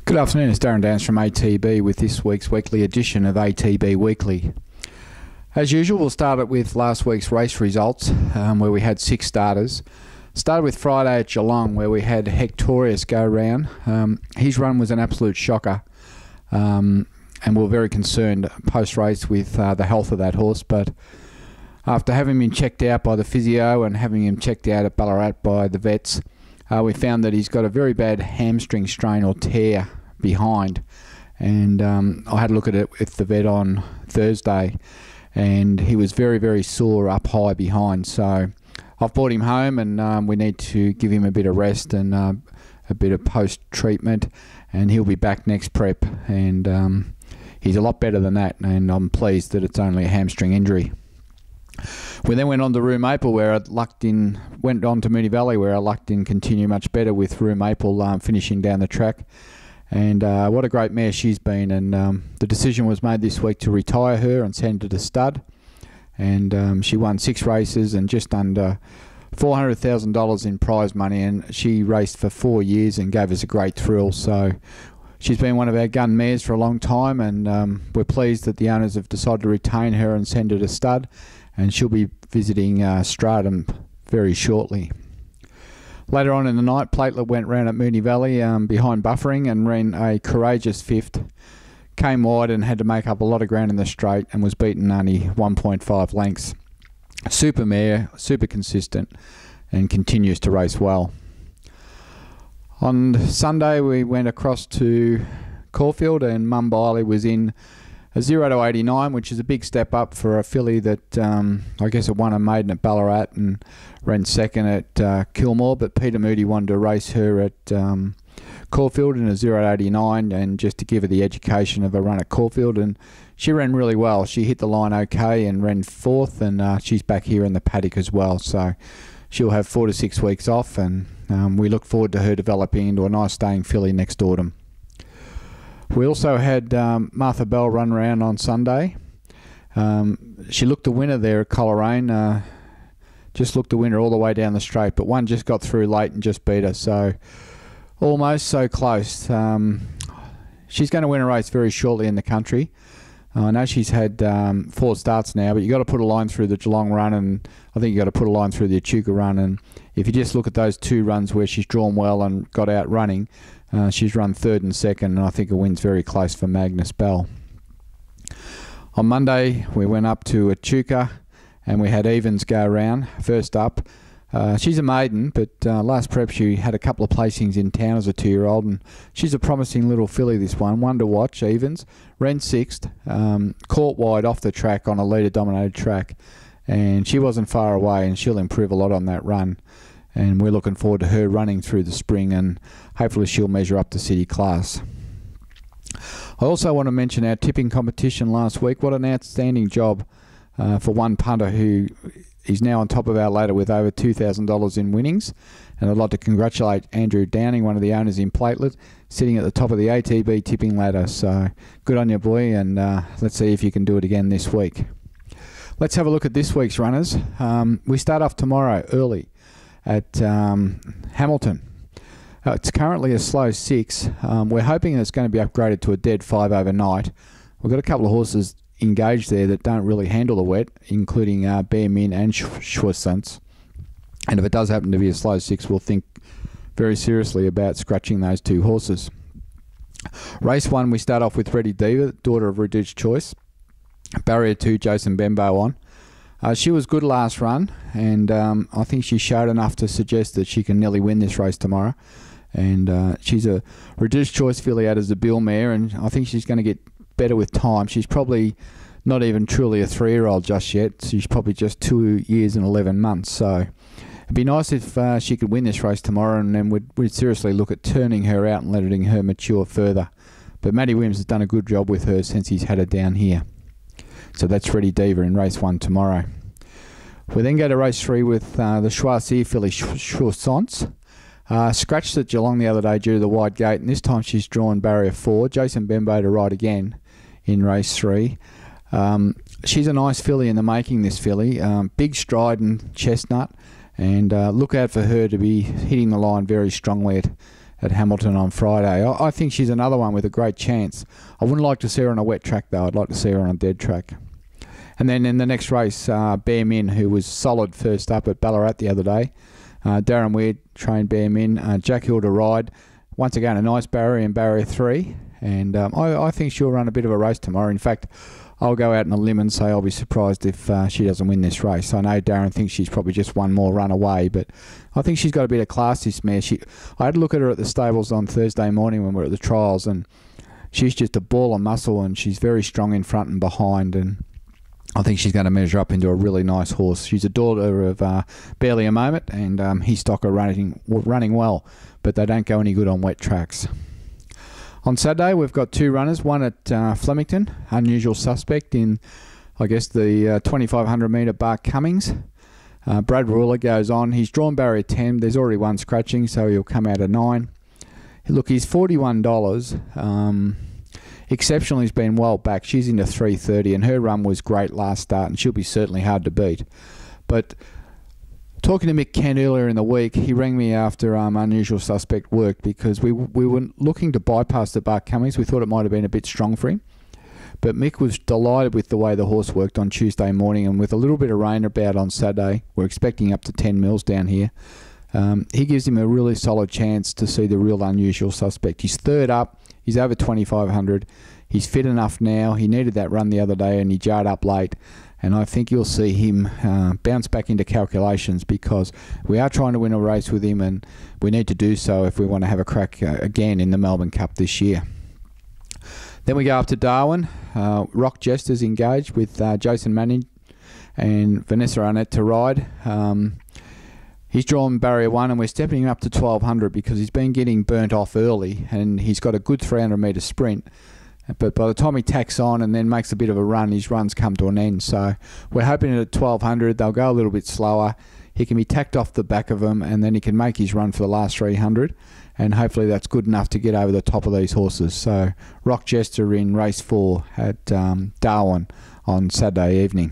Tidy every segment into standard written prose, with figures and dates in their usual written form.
Good afternoon, it's Darren Downs from ATB with this week's weekly edition of ATB Weekly. As usual, we'll start it with last week's race results, where we had 6 starters. Started with Friday at Geelong, where we had Hectorius go round. His run was an absolute shocker, and we were very concerned post-race with the health of that horse, but after having been checked out by the physio and having him checked out at Ballarat by the vets, we found that he's got a very bad hamstring strain or tear behind, and I had a look at it with the vet on Thursday, and he was very, very sore up high behind. So I've brought him home, and we need to give him a bit of rest and a bit of post-treatment, and he'll be back next prep, and he's a lot better than that, and I'm pleased that it's only a hamstring injury. We then went on to Rue Maple, where I went on to Moonee Valley, where I lucked in continue much better with Rue Maple finishing down the track. And what a great mare she's been. And the decision was made this week to retire her and send her to stud. And she won 6 races and just under $400,000 in prize money. And she raced for 4 years and gave us a great thrill. So she's been one of our gun mares for a long time. And we're pleased that the owners have decided to retain her and send her to stud. And she'll be visiting Stratum very shortly. Later on in the night, Platelet went round at Moonee Valley behind buffering and ran a courageous 5th. Came wide and had to make up a lot of ground in the straight and was beaten only 1.5 lengths. Super mare, super consistent, and continues to race well. On Sunday, we went across to Caulfield, and Mumbai was in a 0-89, which is a big step up for a filly that I guess it won a maiden at Ballarat and ran second at Kilmore, but Peter Moody wanted to race her at Caulfield in a 0-89, and just to give her the education of a run at Caulfield, and she ran really well. She hit the line okay and ran 4th, and she's back here in the paddock as well, so she'll have 4 to 6 weeks off, and we look forward to her developing into a nice staying filly next autumn. We also had Martha Bell run around on Sunday. She looked the winner there at Coleraine. Just looked the winner all the way down the straight, but one just got through late and just beat her. So almost so close. She's going to win a race very shortly in the country. I know she's had 4 starts now, but you've got to put a line through the Geelong run, and I think you've got to put a line through the Echuca run. And if you just look at those 2 runs where she's drawn well and got out running, she's run 3rd and 2nd, and I think a win's very close for Magnus Bell. On Monday, we went up to Echuca, and we had Evans go around. First up, she's a maiden, but last prep she had a couple of placings in town as a 2-year-old, and she's a promising little filly, this one to watch. Evans ran 6th, caught wide off the track on a leader-dominated track, and she wasn't far away, and she'll improve a lot on that run. And we're looking forward to her running through the spring, and hopefully she'll measure up to city class. I also want to mention our tipping competition last week. What an outstanding job for one punter who is now on top of our ladder with over $2,000 in winnings. And I'd like to congratulate Andrew Downing, one of the owners in Platelet, sitting at the top of the ATB tipping ladder. So good on you, boy, and let's see if you can do it again this week. Let's have a look at this week's runners. We start off tomorrow early at Hamilton. It's currently a slow 6. We're hoping it's going to be upgraded to a dead 5 overnight. We've got a couple of horses engaged there that don't really handle the wet, including Bear Min and Schwarzens. And if it does happen to be a slow 6, we'll think very seriously about scratching those 2 horses. Race 1, we start off with Ready Diva, daughter of Reduced Choice. Barrier 2, Jason Bembo on. She was good last run, and I think she showed enough to suggest that she can nearly win this race tomorrow. And she's a Reduced Choice filly out as a Bill mare, and I think she's going to get better with time. She's probably not even truly a 3-year-old just yet. She's probably just 2 years and 11 months. So it'd be nice if she could win this race tomorrow, and then we'd seriously look at turning her out and letting her mature further. But Matty Williams has done a good job with her since he's had her down here. So that's Ready Diva in race 1 tomorrow. We then go to race 3 with the Choisir filly Schwarzens. Scratched at Geelong the other day due to the wide gate, and this time she's drawn barrier 4. Jason Bembo to ride again in race 3. She's a nice filly in the making, this filly. Big stride and chestnut, and look out for her to be hitting the line very strongly at Hamilton on Friday. I think she's another one with a great chance. I wouldn't like to see her on a wet track though. I'd like to see her on a dead track. And then in the next race, Bear Min, who was solid first up at Ballarat the other day. Darren Weird trained Bear Min. Jack Hill to ride. Once again, a nice barrier in barrier 3. And I think she'll run a bit of a race tomorrow. In fact, I'll go out on a limb and say I'll be surprised if she doesn't win this race. I know Darren thinks she's probably just one more run away, but I think she's got a bit of class, this mare. I had a look at her at the stables on Thursday morning when we were at the trials, and she's just a ball of muscle, and she's very strong in front and behind, and I think she's going to measure up into a really nice horse. She's a daughter of Barely a Moment, and his stock are running well, but they don't go any good on wet tracks. On Saturday, we've got 2 runners, one at Flemington, Unusual Suspect in, I guess, the 2,500 metre Bar Cummings. Brad Ruler goes on. He's drawn barrier 10. There's already one scratching, so he'll come out of 9. Look, he's $41. Exceptional, he's been well back. She's into 3:30, and her run was great last start, and she'll be certainly hard to beat. But talking to Mick Kent earlier in the week, he rang me after Unusual Suspect worked, because we were looking to bypass the Bar Cummings. We thought it might have been a bit strong for him. But Mick was delighted with the way the horse worked on Tuesday morning, and with a little bit of rain about on Saturday, we're expecting up to 10 mils down here. He gives him a really solid chance to see the real Unusual Suspect. He's third up. He's over 2,500. He's fit enough now. He needed that run the other day, and he jarred up late. And I think you'll see him bounce back into calculations, because we are trying to win a race with him, and we need to do so if we want to have a crack again in the Melbourne Cup this year. Then we go up to Darwin. Rock Jester's engaged with Jason Manning and Vanessa Arnett to ride. He's drawn barrier 1, and we're stepping him up to 1,200 because he's been getting burnt off early, and he's got a good 300 metre sprint. But by the time he tacks on and then makes a bit of a run, his runs come to an end. So we're hoping at 1,200 they'll go a little bit slower. He can be tacked off the back of them, and then he can make his run for the last 300. And hopefully that's good enough to get over the top of these horses. So Rock Jester in race 4 at Darwin on Saturday evening.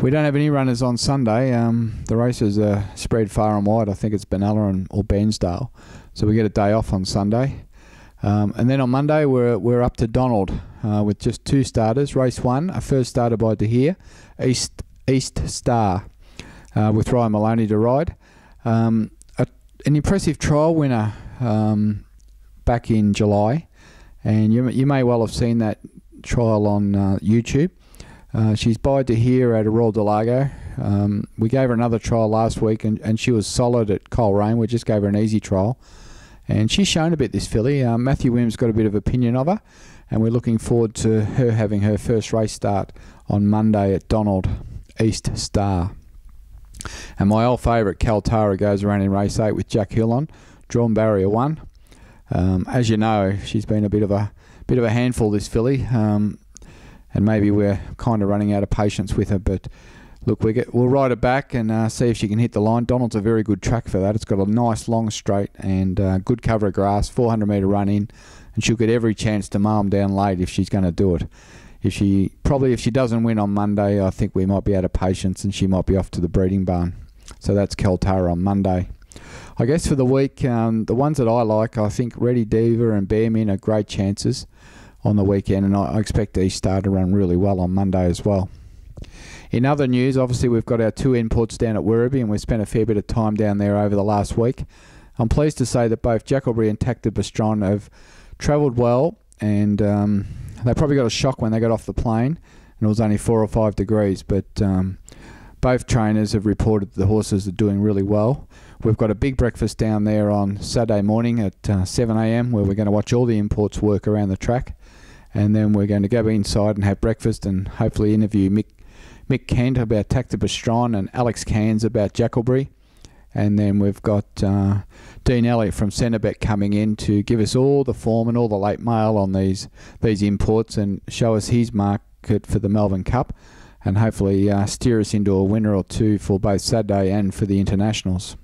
We don't have any runners on Sunday. The races are spread far and wide. I think it's Benalla or Bairnsdale. So we get a day off on Sunday. And then on Monday, we're up to Donald with just 2 starters. Race 1, a first starter by Dahir, East Star, with Ryan Maloney to ride. An impressive trial winner back in July, and you may well have seen that trial on YouTube. She's by Dahir at a Royal Delago. We gave her another trial last week, and she was solid at Coleraine. We just gave her an easy trial. And she's shown a bit, this filly. Matthew Williams got a bit of opinion of her, and we're looking forward to her having her first race start on Monday at Donald, East Star. And my old favourite, Kaltara, goes around in race 8 with Jack Hill on, drawn barrier 1. As you know, she's been a bit of a handful, this filly, and maybe we're kind of running out of patience with her. But look, we'll ride her back and see if she can hit the line. Donald's a very good track for that. It's got a nice long straight and good cover of grass, 400 metre run in, and she'll get every chance to mow them down late if she's going to do it. If she doesn't win on Monday, I think we might be out of patience and she might be off to the breeding barn. So that's Kaltara on Monday. I guess for the week, the ones that I like, I think Ready Diva and Bear Min are great chances on the weekend, and I expect East Star to run really well on Monday as well. In other news, obviously we've got our 2 imports down at Werribee, and we've spent a fair bit of time down there over the last week. I'm pleased to say that both Jackalbury and Tacta Bastron have travelled well, and they probably got a shock when they got off the plane, and it was only 4 or 5 degrees, but both trainers have reported the horses are doing really well. We've got a big breakfast down there on Saturday morning at 7 a.m. where we're going to watch all the imports work around the track, and then we're going to go inside and have breakfast and hopefully interview Mick Kent about Tacta Bastron and Alex Cairns about Jackalbury. And then we've got Dean Elliott from Centrebet coming in to give us all the form and all the late mail on these imports and show us his market for the Melbourne Cup, and hopefully steer us into a winner or two for both Saturday and for the internationals.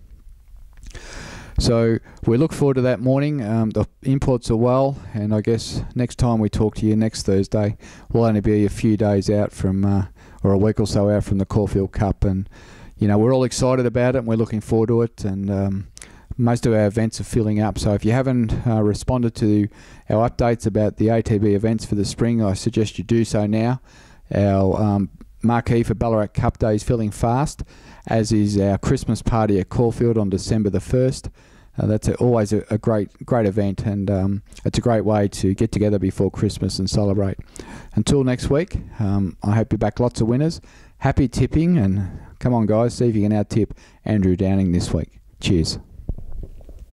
So we look forward to that morning. The imports are well, and I guess next time we talk to you next Thursday, we'll only be a few days out from, or a week or so out from the Caulfield Cup, and you know, we're all excited about it and we're looking forward to it, and Most of our events are filling up, so if you haven't responded to our updates about the ATB events for the spring, I suggest you do so now. Our marquee for Ballarat Cup Day is filling fast, as is our Christmas party at Caulfield on December the 1st. That's always a great event, and it's a great way to get together before Christmas and celebrate. Until next week, I hope you're back lots of winners. Happy tipping, and come on guys, see if you can out-tip Andrew Downing this week. Cheers.